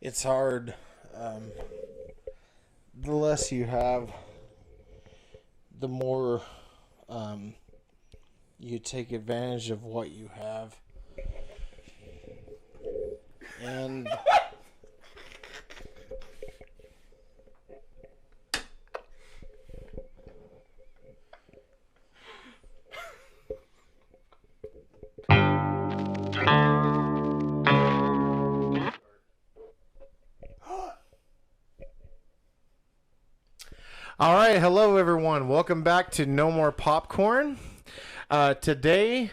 it's hard. The less you have, the more you take advantage of what you have. And all right, hello everyone. Welcome back to No More Popcorn. Today,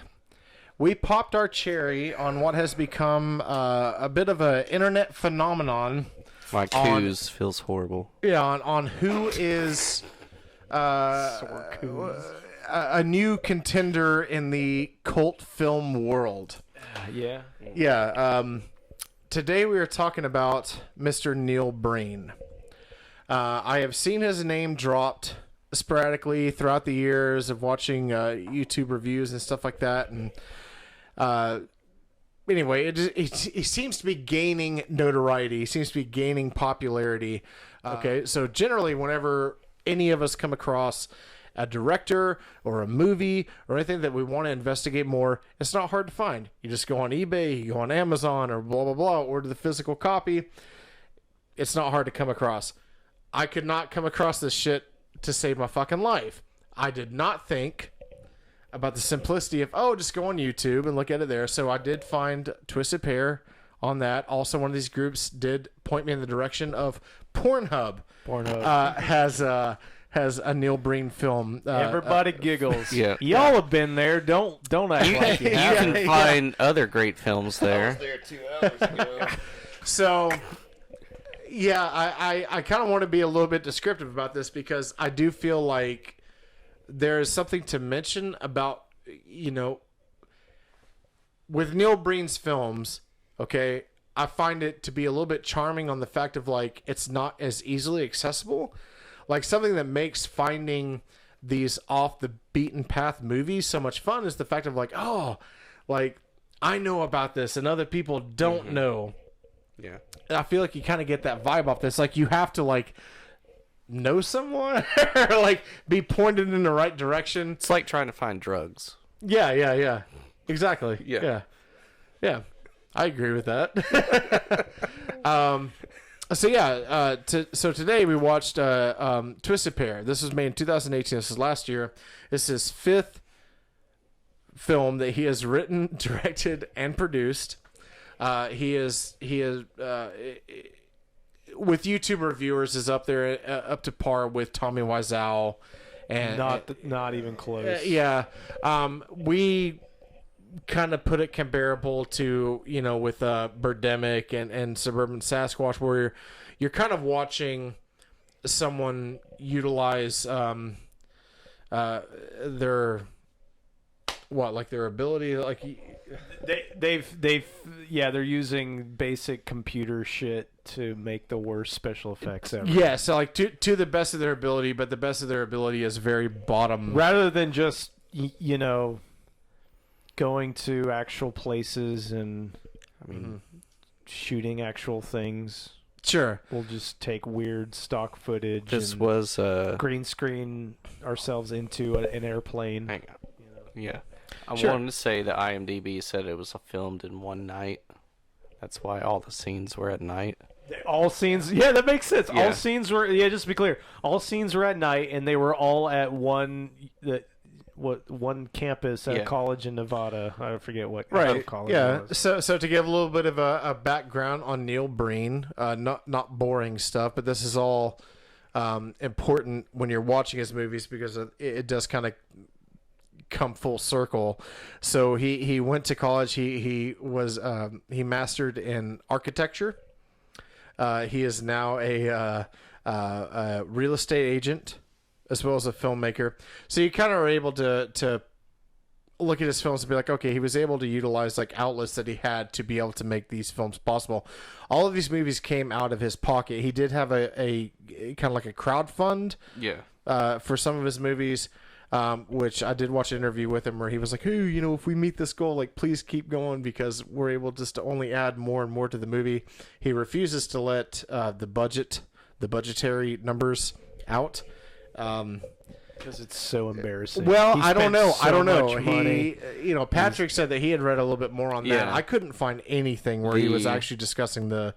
we popped our cherry on what has become a bit of an internet phenomenon. My coos feels horrible. Yeah, on who is a new contender in the cult film world. Yeah. Today we are talking about Mr. Neil Breen. I have seen his name dropped sporadically throughout the years of watching YouTube reviews and stuff like that. And anyway, he seems to be gaining notoriety. He seems to be gaining popularity. Okay, so generally whenever any of us come across a director or a movie or anything that we want to investigate more, it's not hard to find. You just go on eBay, you go on Amazon or blah, blah, blah, order the physical copy. It's not hard to come across. I could not come across this shit to save my fucking life. I did not think about the simplicity of, just go on YouTube and look at it there. So I did find Twisted Pair on that. Also, one of these groups did point me in the direction of Pornhub. Has a Neil Breen film. Everybody giggles. Yeah. Y'all have been there. Don't act like you You haven't. can find other great films there. I was there 2 hours ago. So, yeah, I kind of want to be a little bit descriptive about this because I do feel like there is something to mention about, with Neil Breen's films, okay, I find it to be a little bit charming on the fact of, like, it's not as easily accessible. Like, something that makes finding these off the beaten path movies so much fun is the fact of, like, I know about this and other people don't know. Yeah. I feel like you kind of get that vibe off this. Like, you have to, like, know someone or, like, be pointed in the right direction. It's like trying to find drugs. Yeah. Exactly. Yeah. Yeah. I agree with that. So today we watched Twisted Pair. This was made in 2018. This is last year. This is his fifth film that he has written, directed, and produced. He is with YouTube reviewers is up there up to par with Tommy Wiseau, and not even close. We kind of put it comparable to with Birdemic and Suburban Sasquatch, where you're kind of watching someone utilize their ability, like they're using basic computer shit to make the worst special effects ever. Yeah, so like to the best of their ability, but the best of their ability is very bottom. Rather than just going to actual places and shooting actual things. Sure. We'll just take weird stock footage. This was green screen ourselves into an airplane. Hang on. Yeah. I Sure. wanted to say that IMDb said it was filmed in one night. That's why all the scenes were at night. All scenes, that makes sense. Yeah. All scenes were, just to be clear, all scenes were at night, and they were all at one campus at a college in Nevada. I forget what college it was. So to give a little bit of a background on Neil Breen, not boring stuff, but this is all important when you're watching his movies because it does kind of come full circle. So he went to college. He mastered in architecture. He is now a real estate agent as well as a filmmaker. So you kind of are able to look at his films and be like, okay, he was able to utilize like outlets that he had to be able to make these films possible. All of these movies came out of his pocket. He did have a kind of like a crowd fund for some of his movies. which I did watch an interview with him where he was like, hey, you know, if we meet this goal, like, please keep going because we're able just to only add more and more to the movie. He refuses to let the budgetary numbers out. Because it's so embarrassing. Well, He I don't spent know. so I don't know. much money. Patrick said that he had read a little bit more on that. Yeah. I couldn't find anything where he was The- actually discussing the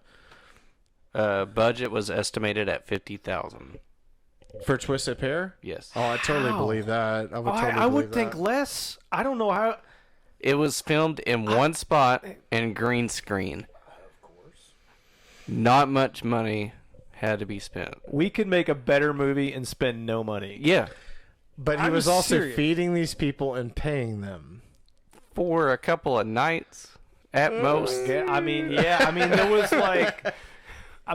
Budget was estimated at $50,000. for Twisted Pair. Yes. Oh, I totally How? believe that. I would totally I would believe think that. less. I don't know how. It was filmed in one spot and green screen. Of course. Not much money had to be spent. We could make a better movie and spend no money. Yeah. But he I'm was also serious. feeding these people and paying them. For a couple of nights at most. Yeah, I mean, there was like,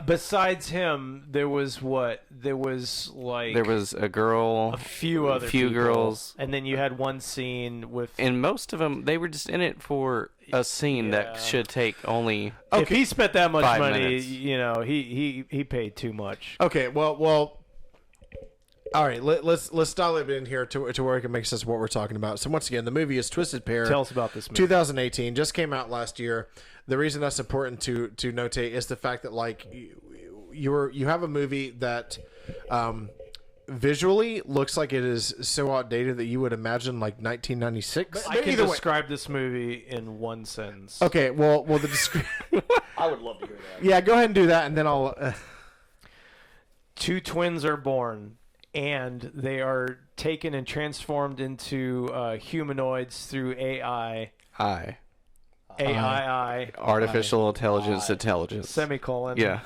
besides him, there was what? There was like There was a girl, a few other few people. girls. and then you had one scene with. And most of them, they were just in it for a scene that Yeah. should take only... If he spent that much 5 money, minutes. he paid too much. Okay, well. All right, let's dial it in here to where it can make sense of what we're talking about. So once again, the movie is Twisted Pair. Tell us about this movie. 2018 just came out last year. The reason that's important to notate is the fact that like you have a movie that visually looks like it is so outdated that you would imagine like 1996. I can Either way. describe this movie in one sentence. Okay, well the I would love to hear that. yeah, go ahead and do that, and then I'll. Two twins are born, and they are taken and transformed into humanoids through AI. AI. Artificial intelligence. Semicolon. Yeah.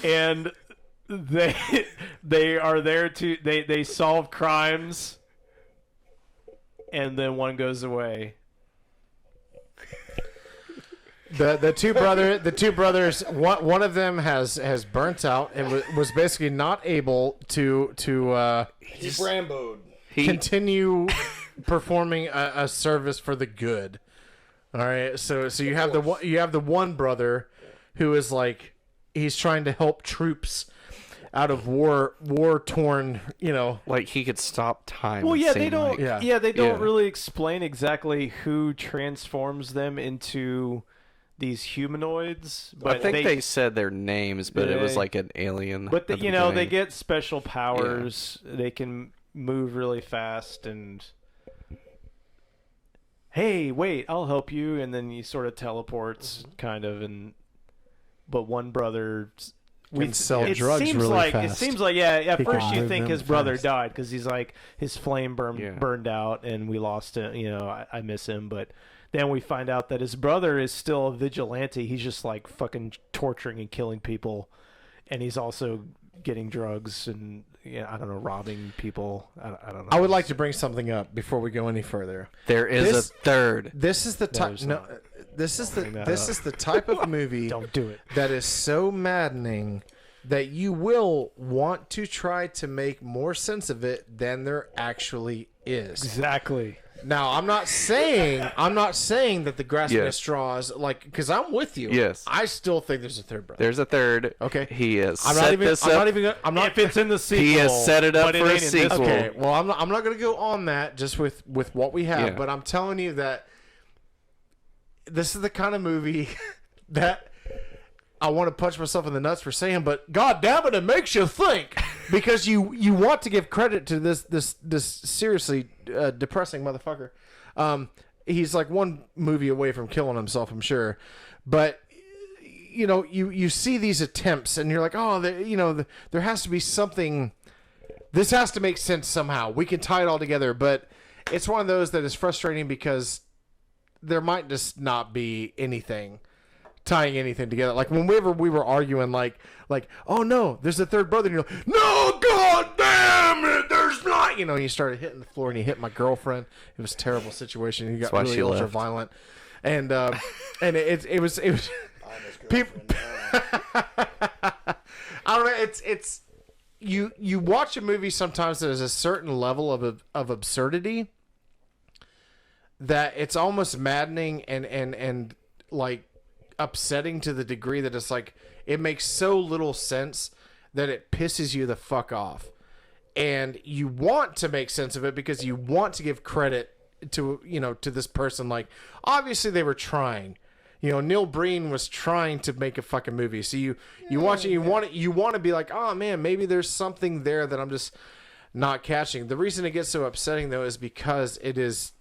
And they are there to they solve crimes, and then one goes away. The two brothers one of them has burnt out and was basically not able to He's Rambo'd. continue performing a service for the good. All right, so you have the one brother who is like he's trying to help troops out of war torn, Like he could stop time. Well, it yeah, they seemed don't. like. Yeah. They don't Yeah. really explain exactly who transforms them into these humanoids. But I think they said their names, but it was They- like an alien. But at the they beginning. get special powers. They can move really fast and. Hey, wait! I'll help you, and then he sort of teleports, kind of, but one brother Can sell it drugs seems really like, fast. It seems like, yeah, at He can first you move think them his brother fast. died because he's like, his flame Yeah. burned out and we lost him. I miss him. But then we find out that his brother is still a vigilante. He's just like fucking torturing and killing people. And he's also getting drugs and, I don't know, robbing people. I don't know. I would like to bring something up before we go any further. There is This- a third. This is the type. There's No, not. this is the Bring that this up. is the type of movie Don't do it. that is so maddening that you will want to try to make more sense of it than there actually is. Exactly. Now, I'm not saying that the grasping at Yes. straws, like, because I'm with you. Yes. I still think there's a third brother. There's a third. Okay. He has I'm set not even. this I'm up. not even. I'm not. If it's in the sequel. He has set it up but for a ain't in this sequel. one. Okay. Well, I'm not going to go on that just with what we have, Yeah. but I'm telling you that this is the kind of movie that I want to punch myself in the nuts for saying, but god damn it makes you think because you want to give credit to this seriously depressing motherfucker. He's like one movie away from killing himself, I'm sure, but you see these attempts and you're like, oh, there has to be something. This has to make sense somehow. We can tie it all together, but it's one of those that is frustrating because there might just not be anything tying anything together. Like whenever we were arguing, like, oh no, there's a third brother, and you're like, no, god damn it, there's not. You started hitting the floor and you hit my girlfriend. It was a terrible situation. You got why really she ultra left. violent, and it was people. I don't know. It's you watch a movie sometimes there's a certain level of absurdity that it's almost maddening and like upsetting to the degree that it's like it makes so little sense that it pisses you the fuck off. And you want to make sense of it because you want to give credit to, to this person. Like, obviously they were trying. Neil Breen was trying to make a fucking movie. So you watch it, you want to be like, oh man, maybe there's something there that I'm just not catching. The reason it gets so upsetting though is because it is,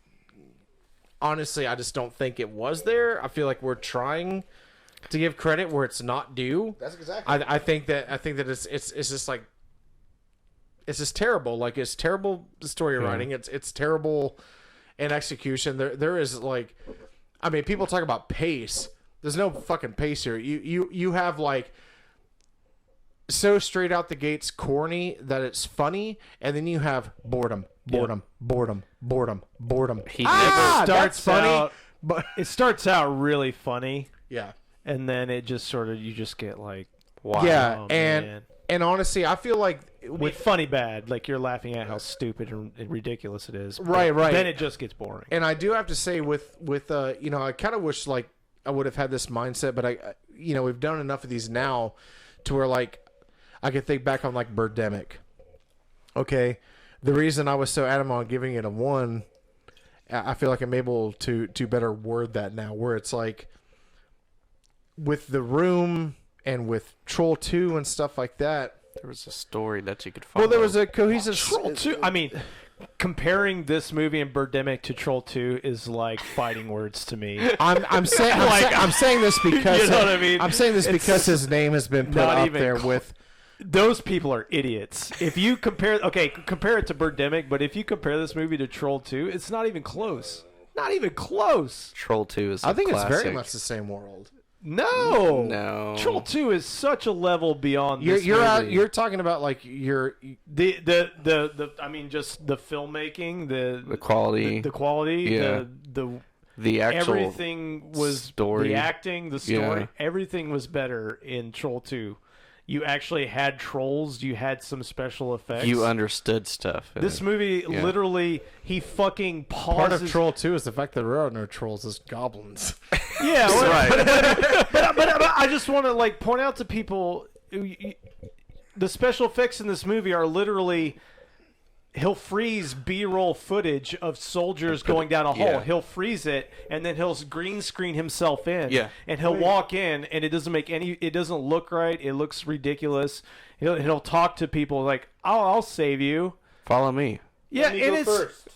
honestly, I just don't think it was there. I feel like we're trying to give credit where it's not due. That's exactly. I think that it's just like, it's just terrible. Like, it's terrible story writing. It's terrible in execution. There is like, I mean, people talk about pace. There's no fucking pace here. You have like so straight out the gates corny that it's funny, and then you have boredom. He never Starts funny, out, but it starts out really funny, yeah, and then it just sort of, you just get like, wow. yeah, oh, and man. and honestly, I feel like with funny bad, like you're laughing at how stupid and ridiculous it is. Right. Then it just gets boring. And I do have to say with I kind of wish like I would have had this mindset, but we've done enough of these now to where like I could think back on like Birdemic. Okay, the reason I was so adamant on giving it a 1, I feel like I'm able to better word that now, where it's like with The Room and with Troll 2 and stuff like that. There was a story that you could follow. Well, there was a cohesive Troll 2, I mean, comparing this movie and Birdemic to Troll 2 is like fighting words to me. I'm saying this because You know what I mean? I'm saying this because his name has been put not up even there cl- with. Those people are idiots. If you compare it to Birdemic, but if you compare this movie to Troll 2, it's not even close. Not even close. Troll 2 is I think classic. it's very much the same world. No. Troll 2 is such a level beyond this movie. You're talking about like the I mean, just the filmmaking, the quality, the quality, Yeah. the actual everything was story. the acting, the story, Yeah. everything was better in Troll 2. You actually had trolls, you had some special effects. You understood stuff. This movie literally, he fucking pauses. part of Troll 2 is the fact that there are no trolls, as goblins. Yeah, well, right. but I just want to like point out to people, the special effects in this movie are literally, he'll freeze B-roll footage of soldiers going down a hole. Yeah. He'll freeze it, and then he'll green screen himself in. Yeah. And he'll walk in, and it doesn't look right. It looks ridiculous. He'll talk to people like, I'll save you. Follow me. Yeah, Let me and go it's. first.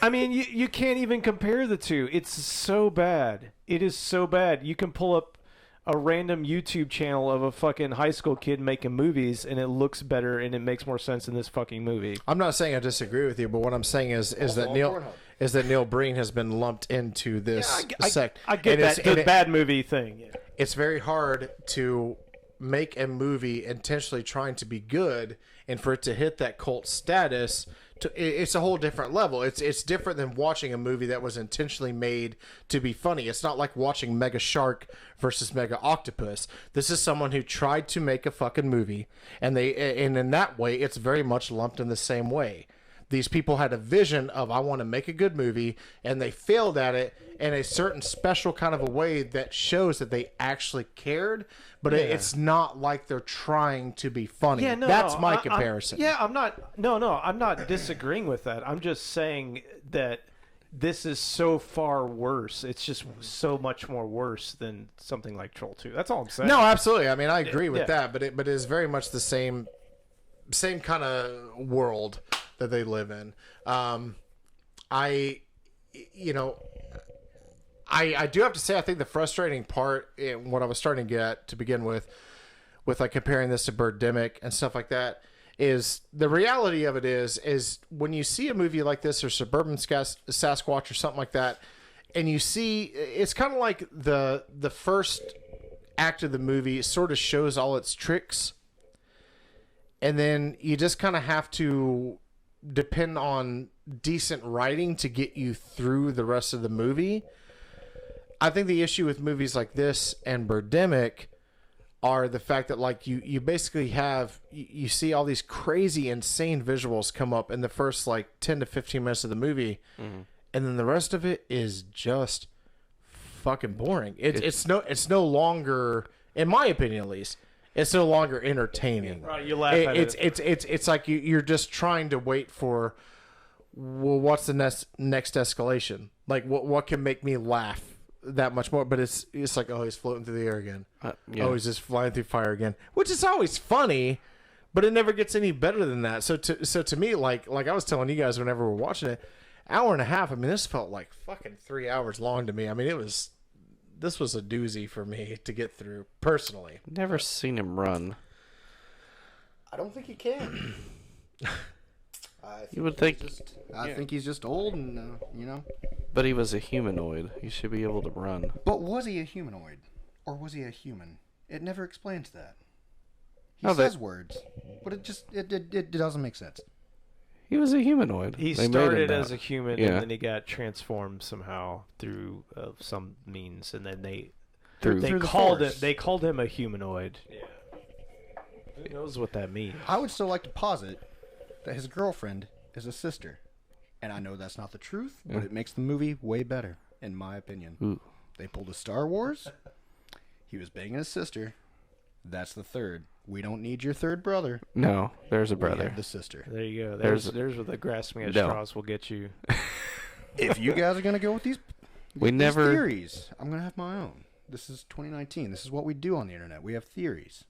I mean, you can't even compare the two. It's so bad. It is so bad. You can pull up a random YouTube channel of a fucking high school kid making movies, and it looks better and it makes more sense in this fucking movie. I'm not saying I disagree with you, but what I'm saying is that Neil Breen has been lumped into this sect. I get that. The bad movie thing. Yeah. It's very hard to make a movie intentionally trying to be good and for it to hit that cult status. It's a whole different level. It's different than watching a movie that was intentionally made to be funny. It's not like watching Mega Shark versus Mega Octopus. This is someone who tried to make a fucking movie, and in that way, it's very much lumped in the same way. These people had a vision of, I want to make a good movie, and they failed at it in a certain special kind of a way that shows that they actually cared, but it's not like they're trying to be funny. Yeah, no, That's my comparison. I'm not disagreeing with that. I'm just saying that this is so far worse. It's just so much more worse than something like Troll 2. That's all I'm saying. No, absolutely. I mean, I agree with Yeah. that, but it is very much the same kind of world that they live in. I do have to say, I think the frustrating part in what I was starting to get to begin with like comparing this to Birdemic and stuff like that, is the reality of it is when you see a movie like this or Suburban Sasquatch or something like that, and you see, it's kind of like the first act of the movie sort of shows all its tricks, and then you just kind of have to depend on decent writing to get you through the rest of the movie. I think the issue with movies like this and Birdemic are the fact that, like, you basically have, you see all these crazy, insane visuals come up in the first, like, 10 to 15 minutes of the movie, and then the rest of it is just fucking boring. It's no longer in my opinion at least, it's no longer entertaining. Right, you laugh at it. It's like you're just trying to wait for, well, what's the next escalation? Like what can make me laugh that much more? But it's like, oh, he's floating through the air again. Oh, he's just flying through fire again, which is always funny, but it never gets any better than that. So to me, like I was telling you guys whenever we're watching it, hour and a half. I mean, this felt like fucking 3 hours long to me. I mean, this was a doozy for me to get through personally. Never seen him run. I don't think he can. You would think, I think he's just old and, but he was a humanoid. He should be able to run. But was he a humanoid? Or was he a human? It never explains that. He No, says words, but it doesn't make sense. He was a humanoid. He They made him started that. as a human, Yeah. and then he got transformed somehow through some means, and then they Through the called Force. it. They called him a humanoid. Yeah. Who knows what that means? I would still like to posit that his girlfriend is a sister. And I know that's not the truth, but it makes the movie way better, in my opinion. Ooh. They pulled a Star Wars. He was banging his sister. That's the third. We don't need your third brother. No, there's a We brother. have the sister. There you go. There's- There's where the grasping at No. straws will get you. If you guys are going to go with these We these never- theories, I'm going to have my own. This is 2019. This is what we do on the internet. We have theories.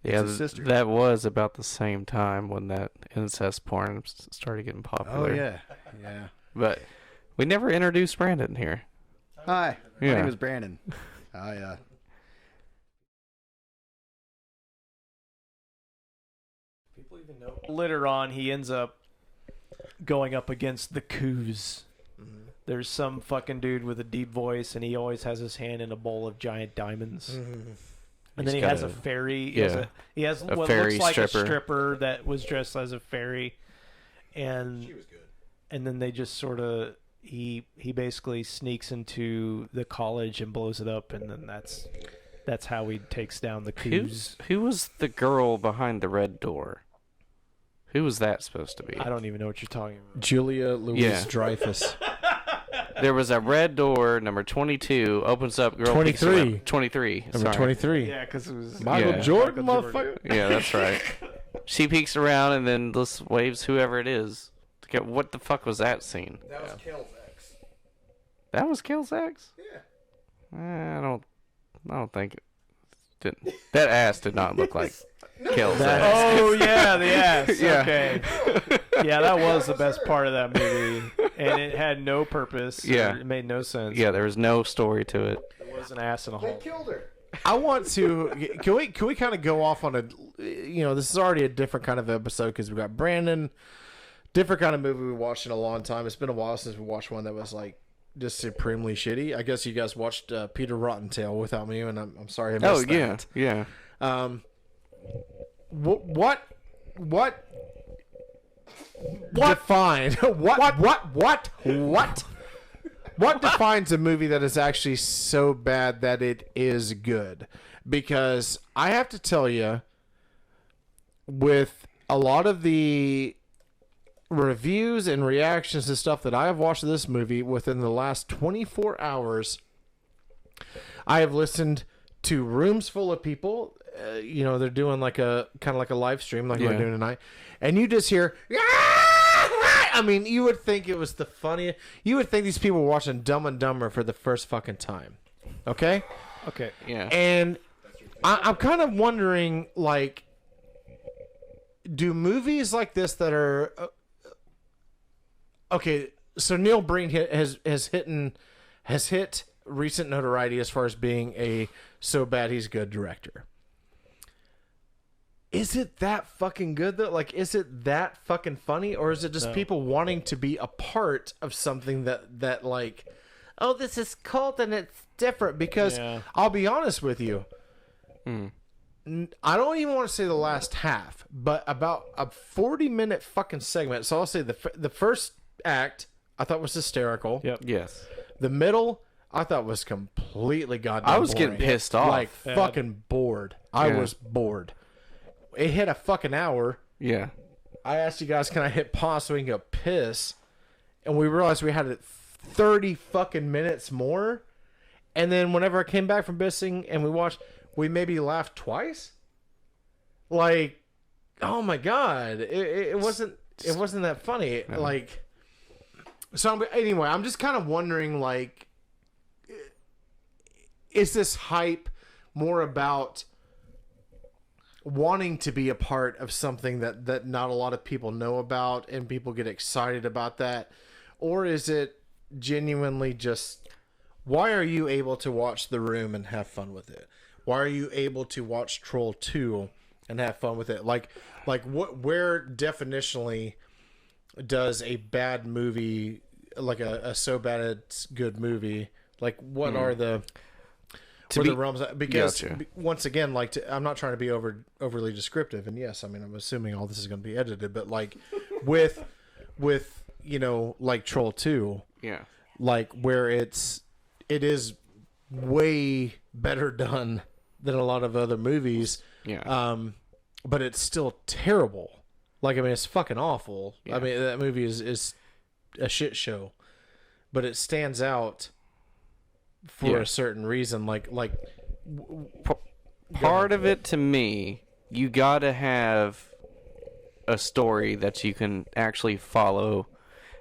Yeah, It's a sister. that was about the same time when that incest porn started getting Oh, popular. yeah. But we never introduced Brandon here. Hi. My Yeah. name is Brandon. People even know. Later on, he ends up going up against the Coos. There's some fucking dude with a deep voice, and he always has his hand in a bowl of giant diamonds. And then he He's has got a fairy. yeah. He has A what fairy looks like stripper. a stripper that was dressed as a fairy, and She was good. and then they just sort of he basically sneaks into the college and blows it up, and then that's how he takes down the Coos. Who was the girl behind the red door? Who was that supposed to be? I don't even know what you're talking about. Julia Louise Yeah. Dreyfus. There was a red door, number 22, opens up, girl peeks 23. around. 23. Number sorry. 23. Yeah, because it was Michael Yeah. Jordan, Michael Jordan. motherfucker. Yeah, that's right. She peeks around and then just waves whoever it is. What the fuck was that scene? That was Kale's ex. That was Kale's ex? Yeah. I don't think it didn't. That ass did not look like Kale's That- ass. Oh yeah, the ass. Yeah. Okay. Yeah, that was the best part of that movie, and it had no purpose. Yeah. It made no sense. Yeah, there was no story to it. There was an ass in a They hole. killed her. I want to. Can we kind of go off on a? This is already a different kind of episode because we got Brandon. Different kind of movie we watched in a long time. It's been a while since we watched one that was like just supremely shitty. I guess you guys watched Peter Rottentail without me, and I'm sorry I missed Oh, yeah. that. Yeah. What define what defines a movie that is actually so bad that it is good? Because I have to tell you, with a lot of the reviews and reactions and stuff that I have watched of this movie within the last 24 hours, I have listened to rooms full of people. They're doing like a kind of like a live stream like we're Yeah. doing tonight, and you just hear. I mean, you would think it was the funniest. You would think these people were watching Dumb and Dumber for the first fucking time. Okay? Okay. Yeah. And I'm kind of wondering, like, do movies like this that are okay? So Neil Breen has hit recent notoriety as far as being a so bad he's good director. Is it that fucking good though? Like, is it that fucking funny, or is it just No. people wanting to be a part of something that like, oh, this is cult and it's different? Because Yeah. I'll be honest with you, Mm. I don't even want to say the last half, but about a 40-minute fucking segment. So I'll say the first act I thought was hysterical. Yep. Yes. The middle I thought was completely goddamn I was getting boring. pissed off. Like Yeah. fucking bored. I Yeah. was bored. It hit a fucking hour. Yeah. I asked you guys, can I hit pause so we can go piss? And we realized we had it 30 fucking minutes more. And then whenever I came back from Bissing and we watched, we maybe laughed twice. Like, oh my god, it wasn't that funny. No. Like, so anyway, I'm just kind of wondering, like, is this hype more about wanting to be a part of something that not a lot of people know about and people get excited about that, or is it genuinely just, why are you able to watch The Room and have fun with it? Why are you able to watch Troll 2 and have fun with it? Like where definitionally does a bad movie, like a so bad it's good movie, like what are the the realms? Because Gotcha. once again, like I'm not trying to be overly descriptive, and yes, I mean I'm assuming all this is going to be edited, but like with like Troll 2, Yeah. like where it is way better done than a lot of other movies. Yeah. But it's still terrible. Like, I mean, it's fucking awful. Yeah. I mean, that movie is a shit show, but it stands out for a certain reason. Part of it, to me, you gotta have a story that you can actually follow.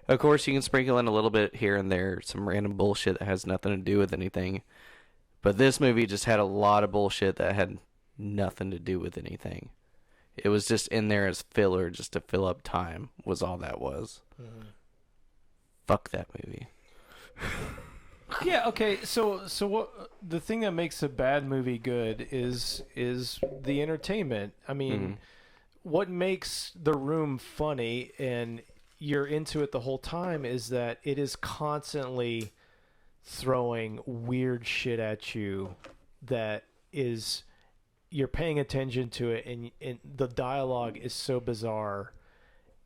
Of course, you can sprinkle in a little bit here and there, some random bullshit that has nothing to do with anything. But this movie just had a lot of bullshit that had nothing to do with anything. It was just in there as filler, just to fill up time, was all that was. Mm-hmm. Fuck that movie. Yeah. Okay. So what the thing that makes a bad movie good is the entertainment. I mean, what makes The Room funny and you're into it the whole time is that it is constantly throwing weird shit at you that is, you're paying attention to it, and the dialogue is so bizarre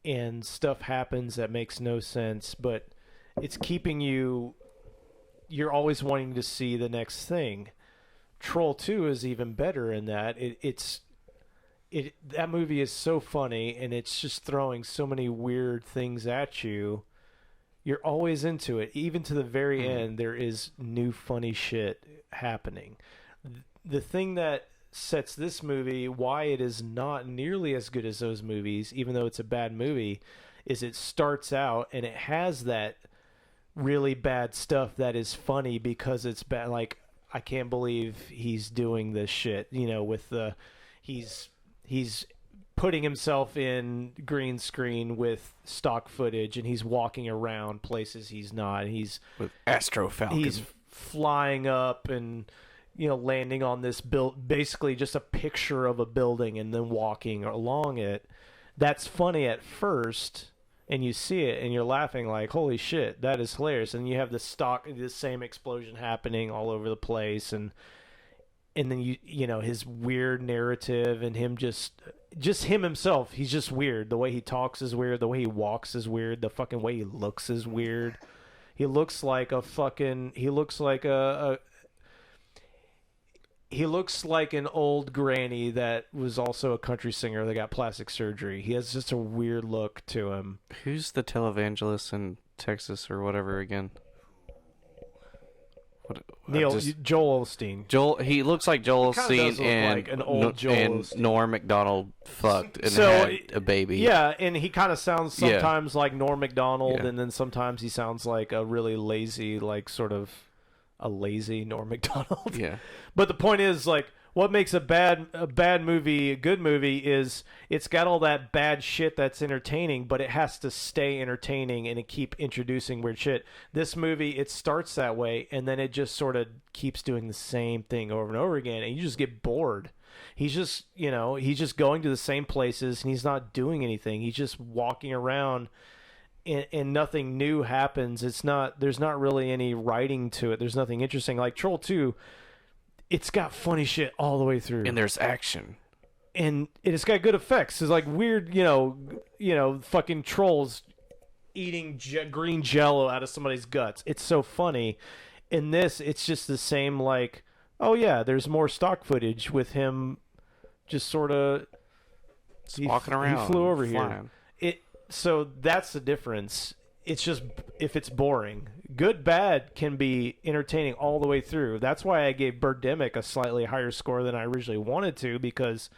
and stuff happens that makes no sense, but it's keeping you're always wanting to see the next thing. Troll 2 is even better in that that movie is so funny, and it's just throwing so many weird things at you. You're always into it. Even to the very end, there is new funny shit happening. The thing that sets this movie, why it is not nearly as good as those movies, even though it's a bad movie, is it starts out and it has that really bad stuff that is funny because it's bad. Like, I can't believe he's doing this shit, with the, he's putting himself in green screen with stock footage, and he's walking around places he's not. He's With Astro Falcon. he's flying up and landing on this basically just a picture of a building and then walking along it. That's funny at first, and you see it and you're laughing like, holy shit, that is hilarious. And you have the same explosion happening all over the place, and then his weird narrative and him just him himself. He's just weird. The way he talks is weird. The way he walks is weird. The fucking way he looks is weird. He looks like a fucking. He looks like He looks like an old granny that was also a country singer that got plastic surgery. He has just a weird look to him. Who's the televangelist in Texas or whatever again? Joel Osteen. He looks like Joel Kinda does Osteen look and, like an old Joel and Osteen. Norm Macdonald fucked and So, had a baby. Yeah, and he kind of sounds sometimes like Norm Macdonald, Yeah. and then sometimes he sounds like a really lazy, like sort of a lazy Norm Macdonald. Yeah. But the point is, like, what makes a bad movie a good movie is it's got all that bad shit that's entertaining, but it has to stay entertaining and it keep introducing weird shit. This movie, it starts that way, and then it just sort of keeps doing the same thing over and over again, and you just get bored. He's just, he's just going to the same places, and he's not doing anything. He's just walking around, and nothing new happens. There's not really any writing to it. There's nothing interesting. Like Troll 2, it's got funny shit all the way through. And there's action. And it's got good effects. It's like weird, fucking trolls eating green jello out of somebody's guts. It's so funny. In this, it's just the same, like, oh yeah, there's more stock footage with him just sort of Walking around. He flew over flying. here. So that's the difference. It's just, if it's boring, Good, bad can be entertaining all the way through. That's why I gave Birdemic a slightly higher score than I originally wanted to, because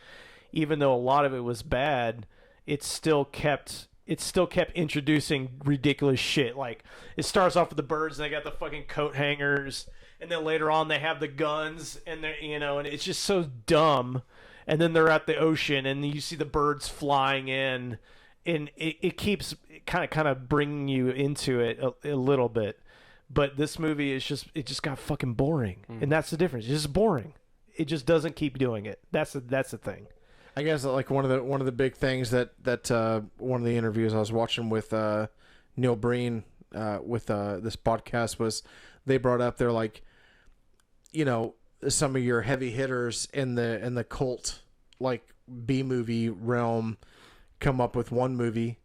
even though a lot of it was bad, it still kept introducing ridiculous shit. Like, it starts off with the birds, and they got the fucking coat hangers, and then later on they have the guns, and they're, and it's just so dumb. And then they're at the ocean, and you see the birds flying in, and it keeps kind of bringing you into it a little bit. But this movie is just got fucking boring, and that's the difference. It's just boring. It just doesn't keep doing it. That's the thing. I guess like one of the big things that one of the interviews I was watching with Neil Breen with this podcast was, they brought up, they're like, some of your heavy hitters in the cult, like, B movie realm, come up with one movie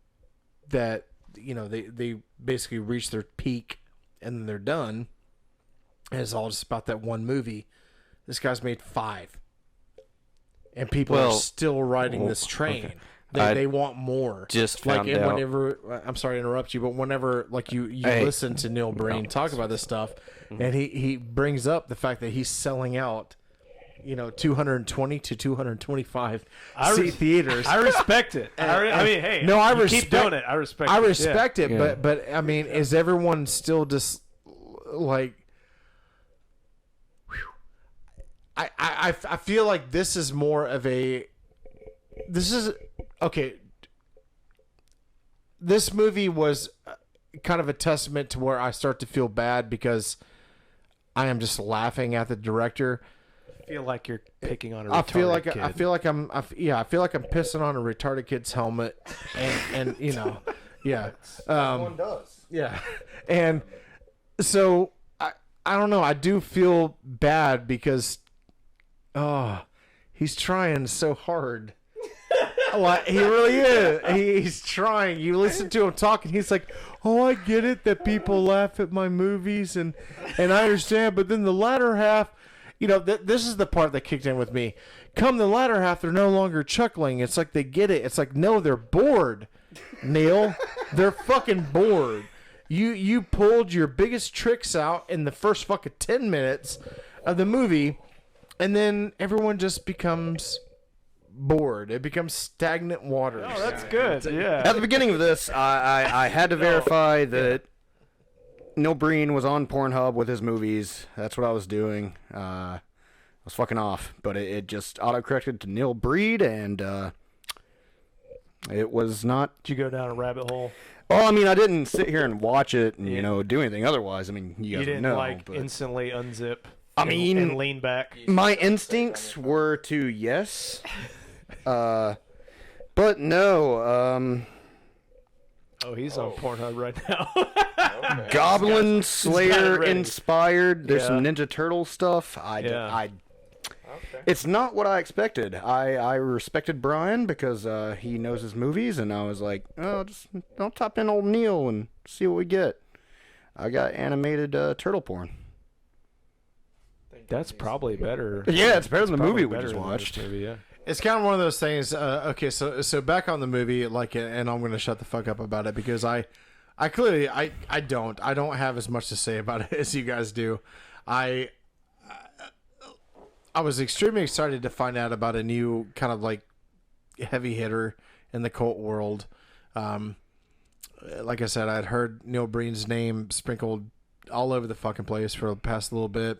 that they basically reach their peak and then they're done, and it's all just about that one movie. This guy's made 5, and people are still riding this train. Okay. They want more. Just like, found and out. whenever, I'm sorry to interrupt you, but whenever like you listen to Neil Breen talk about this stuff, and he brings up the fact that he's selling out, 220 to 225 seat theaters. I respect it. I mean, hey, no, I keep doing it. I respect it. I respect it, Yeah. but I mean, is everyone still just like? I feel like this is more of a. This is okay. This movie was kind of a testament to where I start to feel bad because I am just laughing at the director. I feel like you're picking on a retarded I feel like kid. I feel like I'm pissing on a retarded kid's helmet, and yeah, One does. yeah, and so I don't know. I do feel bad because, he's trying so hard. Like, he really is. He's trying. You listen to him talking. He's like, "Oh, I get it that people laugh at my movies, and I understand." But then the latter half, this is the part that kicked in with me. Come the latter half, they're no longer chuckling. It's like they get it. It's like, no, they're bored. Neil, they're fucking bored. You pulled your biggest tricks out in the first fucking 10 minutes of the movie, and then everyone just becomes bored. It becomes stagnant waters. Oh, that's good. Yeah. At the beginning of this, I had to verify that Neil Breen was on Pornhub with his movies. That's what I was doing. I was fucking off, but it just auto-corrected to Neil Breed, and it was not... Did you go down a rabbit hole? Well, I mean, I didn't sit here and watch it and, do anything otherwise. I mean, you guys didn't know. But... instantly unzip I mean... and lean back? My instincts were to yes. But no, Oh, he's on Pornhub right now. Goblin Slayer ready. inspired. There's Yeah. some Ninja Turtle stuff. It's not what I expected. I respected Brian because he knows his movies, and I was like, I'll type in old Neil and see what we get. I got animated turtle porn. That's probably better. Yeah, it's better than the Probably movie we better just than this watched. movie, yeah. It's kind of one of those things. Okay, so back on the movie, like, and I'm going to shut the fuck up about it because I clearly don't have as much to say about it as you guys do. I was extremely excited to find out about a new kind of like heavy hitter in the cult world. Like I said, I'd heard Neil Breen's name sprinkled all over the fucking place for the past little bit.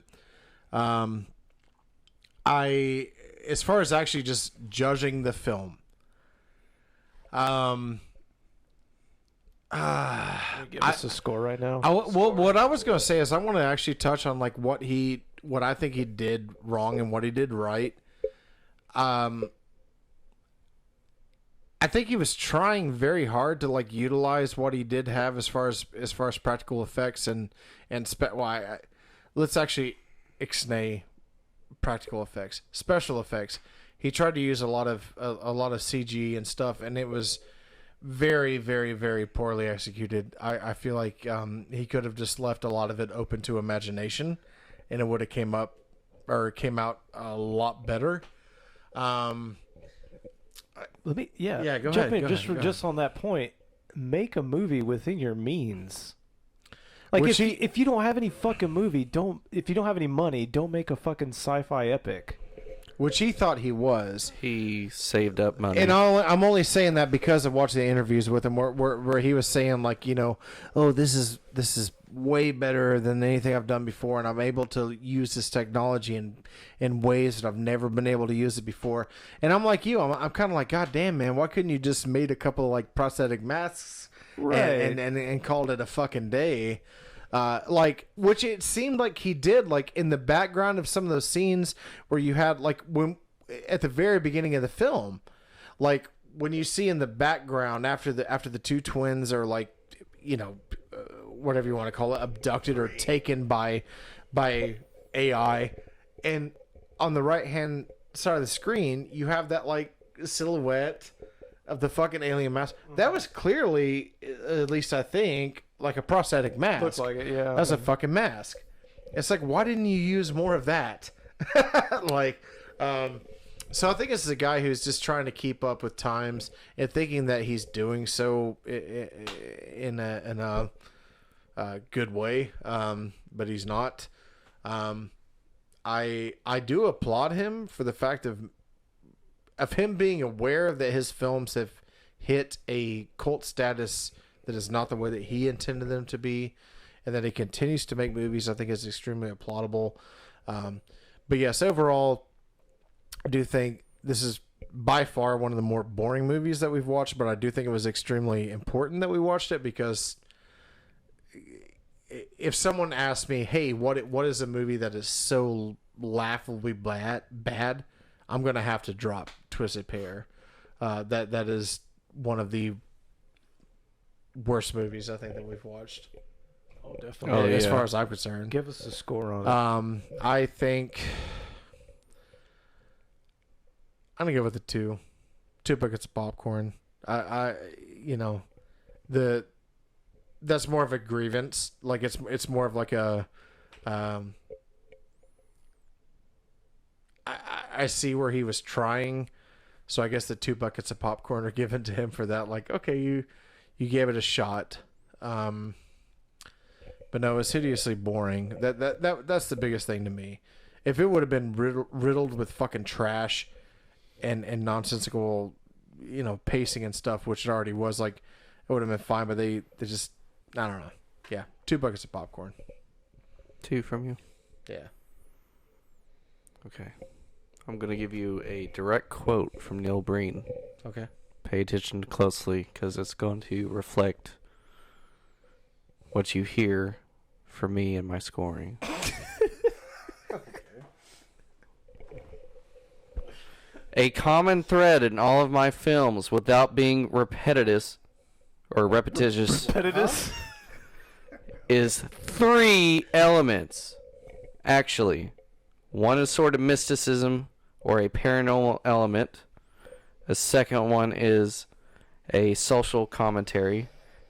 As far as actually just judging the film, Give us a score right now. what I was going to say is I want to actually touch on like what I think he did wrong and what he did right. I think he was trying very hard to like utilize what he did have as far as practical effects let's actually ixnay practical effects, special effects. He tried to use a lot of CG and stuff, and it was very, very, very poorly executed. I feel like he could have just left a lot of it open to imagination, and it would have came out a lot better. Let me, Yeah, go jump ahead, in go just ahead, go just on that point. Make a movie within your means. Like Which if you don't have any fucking movie, if you don't have any money, don't make a fucking sci-fi epic. Which he thought he was. He saved up money. And I'm only saying that because I watched the interviews with him where he was saying, like, you know, oh, this is way better than anything I've done before, and I'm able to use this technology in ways that I've never been able to use it before. And I'm like you, I'm kind of like, God damn, man, why couldn't you just made a couple of, like, prosthetic masks and called it a fucking day? Like, which it seemed like he did, like, in the background of some of those scenes where you had, like, when at the very beginning of the film, like, when you see in the background after the two twins are, like, you know, whatever you want to call it, abducted or taken by AI, and on the right hand side of the screen you have that, like, silhouette of the fucking alien mask. That was clearly, at least I think, like a prosthetic mask. Looks like it, yeah. That's a fucking mask. It's like, why didn't you use more of that? Like, so I think this is a guy who's just trying to keep up with times and thinking that he's doing so in a good way, but he's not. I do applaud him for the fact of him being aware that his films have hit a cult status that is not the way that he intended them to be, and that he continues to make movies. I think is extremely applaudable. But yes, overall, I do think this is by far one of the more boring movies that we've watched, but I do think it was extremely important that we watched it, because if someone asked me, hey, what is a movie that is so laughably bad, I'm going to have to drop Twisted Pair. That is one of the worst movies I think that we've watched. Oh, definitely. As far as I'm concerned. Give us a score on it. I think I'm gonna go with a 2 buckets of popcorn. I you know, that's more of a grievance. Like, it's more of like a I see where he was trying, so I guess the 2 buckets of popcorn are given to him for that. Like, okay, you gave it a shot. But no, it's hideously boring. That's the biggest thing to me. If it would have been riddled with fucking trash and nonsensical, you know, pacing and stuff, which it already was, like, it would have been fine. But they just, I don't know. Yeah, 2 buckets of popcorn. 2 from you. Yeah. Okay. I'm gonna give you a direct quote from Neil Breen. Okay. Pay attention closely, because it's going to reflect what you hear from me and my scoring. A common thread in all of my films, without being repetitious, is 3 elements. Actually, one is sort of mysticism or a paranormal element. The second one is a social commentary.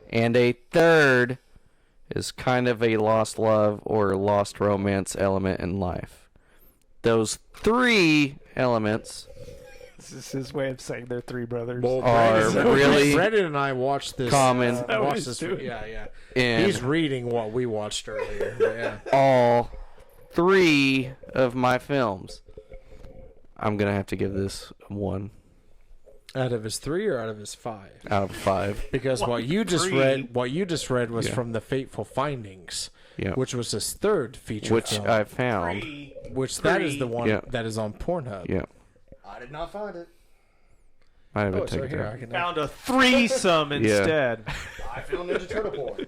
And a third is kind of a lost love or lost romance element in life. Those 3 elements This is his way of saying they're 3 brothers. are really Brendan and I watched this. common. Watched this. Yeah. And He's reading what we watched earlier. But yeah. all 3 of my films. I'm going to have to give this 1 Out of his 3 or out of his 5? out of 5. Because what you just 3. read was Yeah. from the Fateful Findings, Yeah. which was his 3rd feature Which film. I found. That is the one Yeah. that is on Pornhub. Yeah. I did not find it. I haven't Oh, so taken here it. I can. Found a threesome instead. I found Ninja Turtle porn.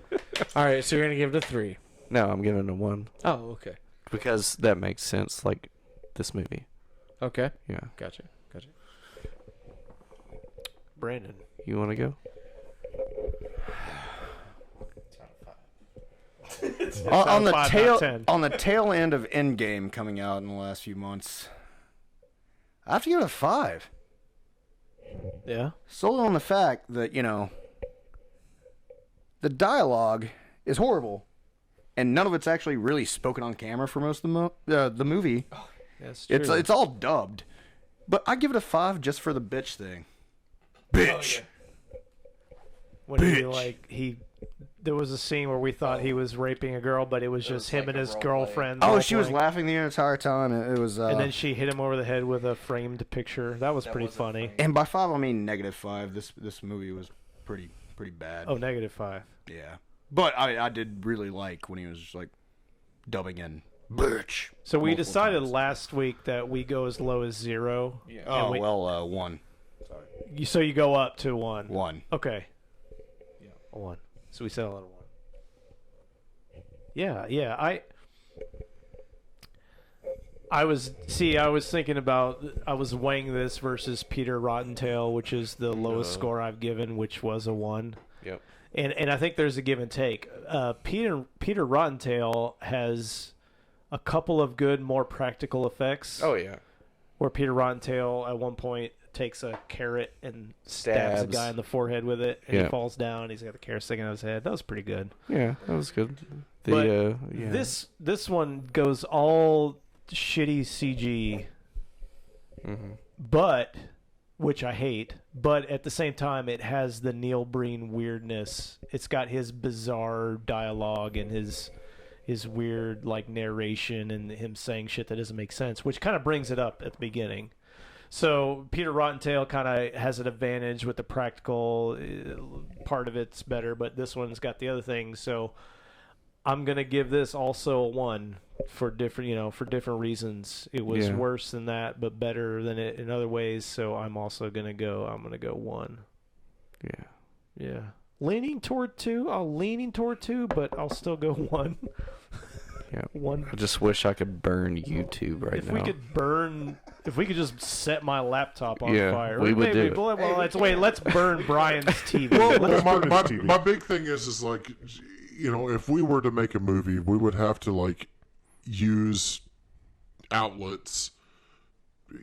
All right, so you're gonna give it a 3. No, I'm giving it a 1. Oh, okay. Because that makes sense, like this movie. Okay, Yeah. gotcha. Brandon. You want to go? On the 5 out of tail 10. on the tail end of Endgame coming out in the last few months, I have to give it a 5. Yeah. Solely on the fact that, you know, the dialogue is horrible, and none of it's actually really spoken on camera for most of the movie. That's true. It's all dubbed, but I give it a 5 just for the bitch thing. Bitch. when he there was a scene where we thought he was raping a girl, but it was just him and his girlfriend. Oh, she was role-playing. laughing the entire time. It was. And then she hit him over the head with a framed picture. That was pretty funny. And by 5, I mean -5. This movie was pretty bad. Oh, -5. Yeah, but I did really like when he was just like dubbing in bitch. So we multiple decided times. last week that we go as low as 0. Yeah. Oh we- well, 1. So you go up to 1. 1. Okay. Yeah, 1. So we settled on 1. Yeah. I was thinking about, I was weighing this versus Peter Rottentail, which is the lowest score I've given, which was a 1. Yep. And I think there's a give and take. Peter Rottentail has a couple of good, more practical effects. Oh yeah. Where Peter Rottentail at one point takes a carrot and stabs a Stabs. guy in the forehead with it, and he Yeah. falls down. He's got the carrot sticking out of his head. That was pretty good. Yeah, that was good. But Yeah. This one goes all shitty CG, but which I hate. But at the same time, it has the Neil Breen weirdness. It's got his bizarre dialogue and his weird like narration and him saying shit that doesn't make sense, which kind of brings it up at the beginning. So Peter Rottentail kind of has an advantage with the practical part of it's better, but this one's got the other things. So I'm gonna give this also a 1 for different reasons. It was Yeah. worse than that, but better than it in other ways. So I'm gonna go 1. Yeah. Yeah, leaning toward 2. But I'll still go 1. Yeah. 1. I just wish I could burn YouTube right If now. we could just set my laptop on Yeah, fire. we would do it. Well, let's burn Brian's TV. Well, Let's- my big thing is like, if we were to make a movie, we would have to like use outlets,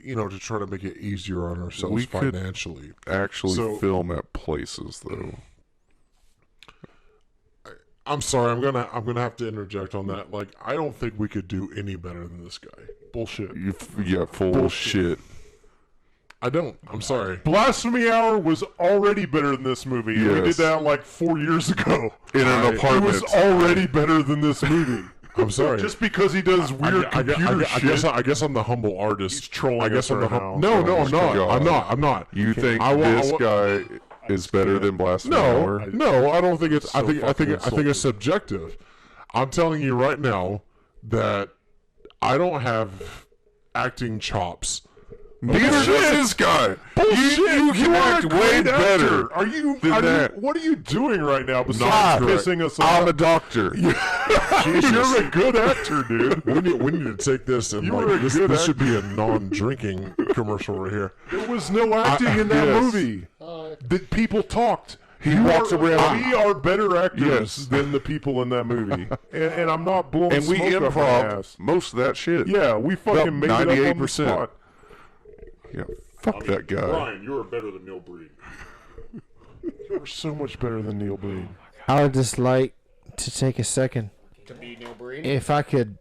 to try to make it easier on ourselves We could- financially. Actually So- film at places though. I'm sorry, I'm gonna have to interject on that. Like, I don't think we could do any better than this guy. Bullshit. Yeah, full shit. I don't. I'm sorry. Blasphemy Hour was already better than this movie. We did Yes. that like 4 years ago. In an It apartment. was already better than this movie. I'm sorry. Just because he does weird computer shit. I guess I'm the humble artist. He's trolling I guess us I'm the right hum- now. No, I'm not. God. I'm not. You think I wa- I this wa- guy is better than Blasphemy Hour? No, I don't think it's. I So think fucking it's insulting. subjective. I'm telling you right now that I don't have acting chops. Neither does this guy. Bullshit! You can are act a way great better. actor. Are you? than that. What are you doing right now besides Not pissing us I'm a off? doctor. You're a good actor, dude. We need to take this and You like were a this. good This should be a non-drinking commercial right here. There was no acting in that Yes. movie. The people talked. He walks around. We are better actors Yes. than the people in that movie, and I'm not blowing And we smoke up my improv ass. most of that shit. Yeah, we fucking About made it up on the 98%. spot. Yeah, fuck that guy. Brian, you are better than Neil Breen. You're so much better than Neil Breen. I would just like to take a second. To be Neil Breen. If I could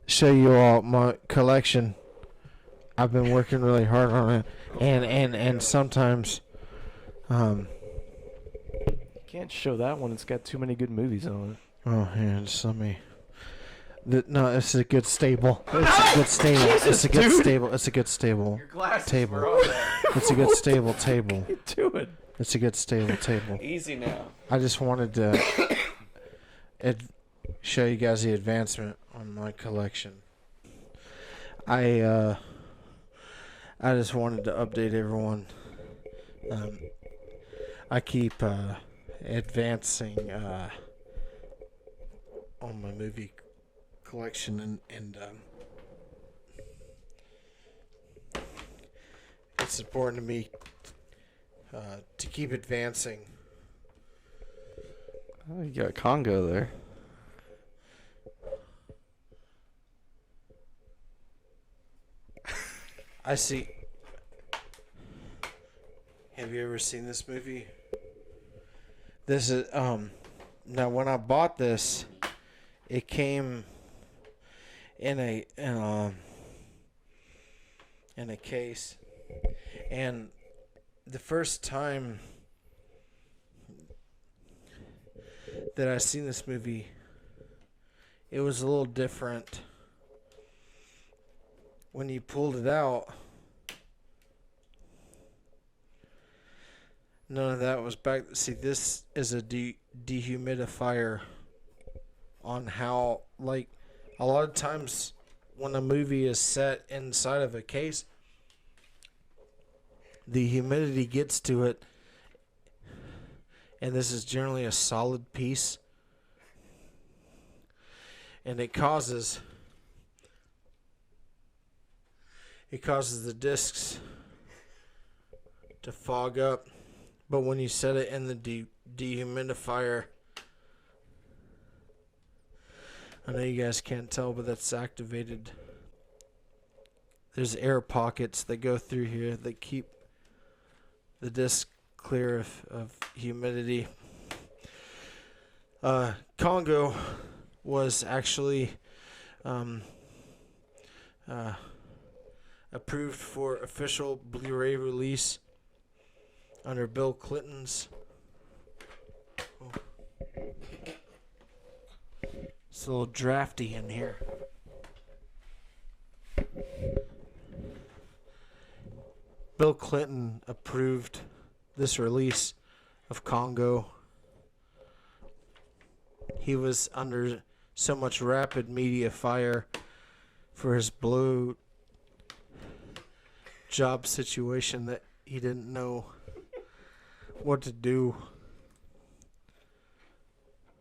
show you all my collection. I've been working really hard on it. And sometimes Can't show that one. It's got too many good movies on it. oh here, just let me no, it's a good stable. It's a good stable. It's a good stable. It's a good stable table. It's a good stable table. Do it. It's a good stable table. Easy now. I just wanted to show you guys the advancement on my collection. I just wanted to update everyone. I keep advancing on my movie collection, and it's important to me to keep advancing. Oh, you got Congo there. I see. Have you ever seen this movie? This is now when I bought this, it came in a case, and the first time that I seen this movie, it was a little different. When you pulled it out, none of that was back. See, this is a dehumidifier on how, like, a lot of times when a movie is set inside of a case, the humidity gets to it, and this is generally a solid piece, and it causes the discs to fog up. But when you set it in the dehumidifier, I know you guys can't tell, but that's activated. There's air pockets that go through here that keep the disc clear of humidity. Congo was actually approved for official Blu-ray release under Bill Clinton's. It's a little drafty in here. Bill Clinton approved this release of Congo. He was under so much rapid media fire for his blow job situation that he didn't know what to do.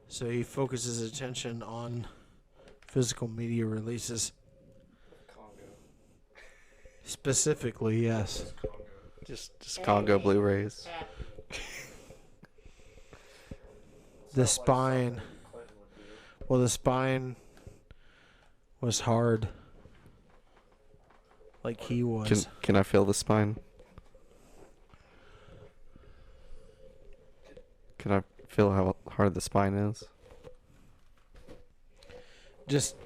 So he focuses his attention on physical media releases. Specifically, yes. Just Congo Blu-rays. The spine. Well, the spine was hard. Like he was. Can I feel the spine? Can I feel how hard the spine is? Just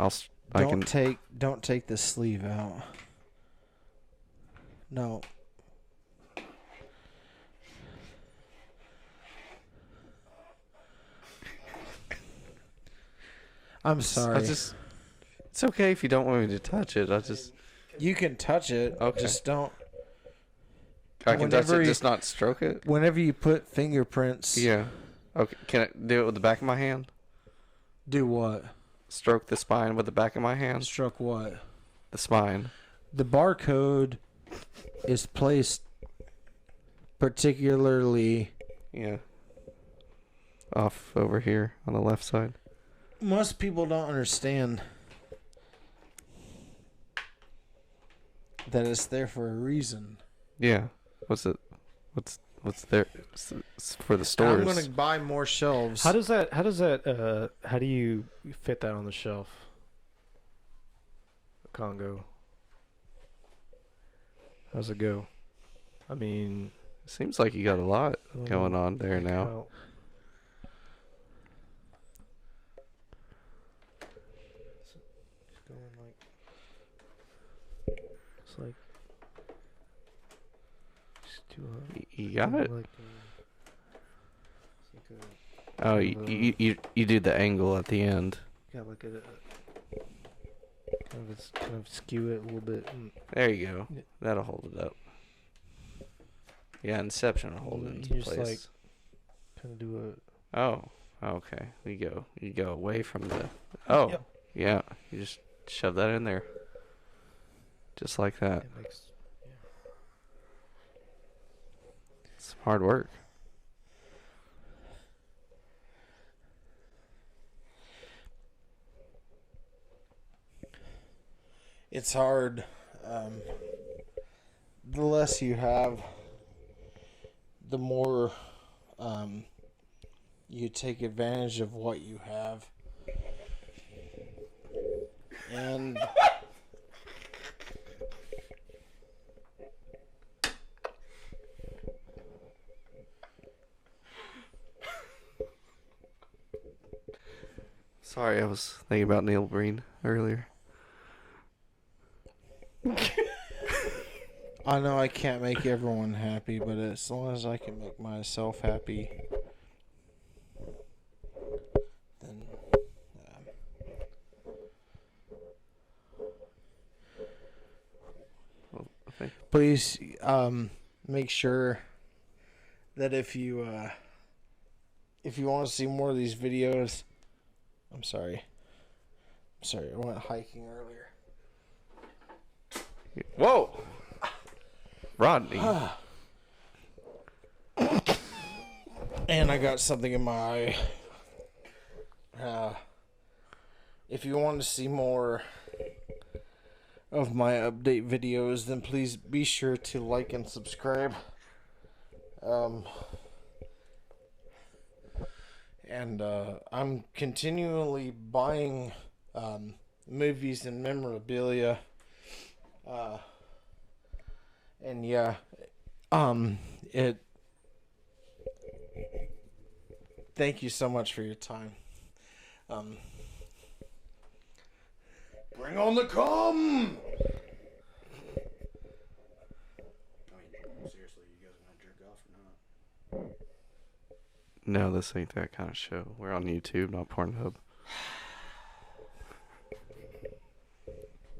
I can don't take the sleeve out. No. I'm sorry. it's okay if you don't want me to touch it. You can touch it. Okay. Just don't. I can touch Whenever it, you- just not stroke it. Whenever you put fingerprints. Yeah. Okay. Can I do it with the back of my hand? Do what? Stroke the spine with the back of my hand. Stroke what? The spine. The barcode is placed particularly. Yeah. Off over here on the left side. Most people don't understand that it's there for a reason. Yeah. What's there? It's for the stores. I'm gonna buy more shelves. How do you fit that on the shelf? Congo. How's it go? I mean, Seems like you got a lot going on there now. well, it's going like, it's like, it's too hot. You got it. Like, it's like a, Oh, you do the angle at the end. got like a kind of skew it a little bit. There you go. Yeah. That'll hold it up. Yeah, Inception will hold it into You just, place. like, kind of do Oh, okay. You go away from the. Oh, Yep. yeah. You just shove that in there, just like that. it makes It's hard work. It's hard. The less you have, the more you take advantage of what you have. And Sorry, I was thinking about Neil Breen earlier. I know I can't make everyone happy, but as long as I can make myself happy, please make sure that if you want to see more of these videos, I'm sorry, I went hiking earlier. Whoa, Rodney. And I got something in my eye. If you want to see more of my update videos, then please be sure to like and subscribe. And I'm continually buying movies and memorabilia. And yeah, thank you so much for your time. Bring on the cum! Seriously, you guys are gonna jerk off or not? No, this ain't that kind of show. We're on YouTube, not Pornhub.